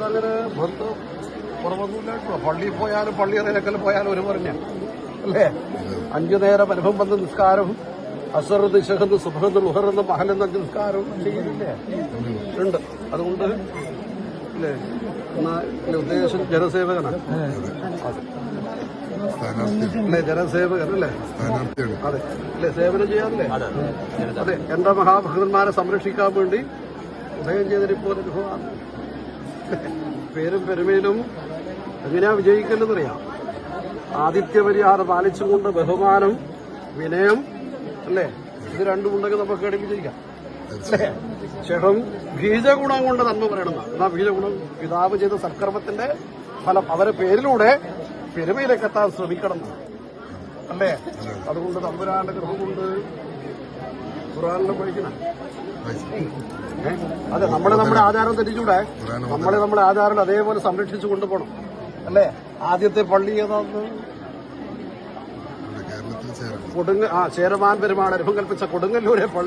അങ്ങനെ ബന്ധം കുറവൊന്നുമില്ല കേട്ടോ. പള്ളിയിൽ പോയാലും പള്ളിയറയിലൊക്കെ പോയാലും ഒരു പറഞ്ഞ അല്ലേ? 5 നേരം അനുഭവം നിസ്കാരവും അസറുദ് ഷഹദ് സുബഹദ് ലുഹറെന്ന് മഹലെന്ന നിസ്കാരവും ചെയ്യുന്നില്ലേ? ഉണ്ട്. അതുകൊണ്ട് അല്ലേ ഉദ്ദേശം ജനസേവകനാണ്. അല്ലേ ജനസേവകനല്ലേ? അതെ അല്ലേ? സേവനം ചെയ്യാറില്ലേ? അതെ. എന്റെ മഹാഭക്തന്മാരെ സംരക്ഷിക്കാൻ വേണ്ടി ഉദയം ചെയ്തിരിപ്പോ അനുഭവമാണ്. പേരും പെരുമയിലും എങ്ങനെയാ വിജയിക്കേണ്ടതറിയാം. ആതിഥ്യപരിഹാരം പാലിച്ചുകൊണ്ട് ബഹുമാനം, വിനയം അല്ലേ? ഇത് രണ്ടും ഉണ്ടെങ്കിൽ നമുക്ക് കേടി വിജയിക്കാം അല്ലേ? ശേഷം ബീജഗുണം കൊണ്ട് നന്മ പറയണം. എന്നാ ബീജഗുണം പിതാവ് ചെയ്ത സൽക്കർമ്മത്തിന്റെ ഫലം അവരെ പേരിലൂടെ പെരുമയിലേക്ക് എത്താൻ ശ്രമിക്കണം അല്ലേ? അതുകൊണ്ട് തമ്പുരാന്റെ കൃപ കൊണ്ട് ഖുർആനിലെ പഠിക്കണം. അതെ, നമ്മുടെ ആചാരം തെറ്റിച്ചൂടെ? നമ്മുടെ ആചാരം അതേപോലെ സംരക്ഷിച്ചു കൊണ്ടുപോകണം അല്ലേ? ആദ്യത്തെ പള്ളി ഏതാന്ന്? ചേരമാൻ പെരുമാൾ അനുഭവം കൽപ്പിച്ച കൊടുങ്ങല്ലൂരെ പള്ളി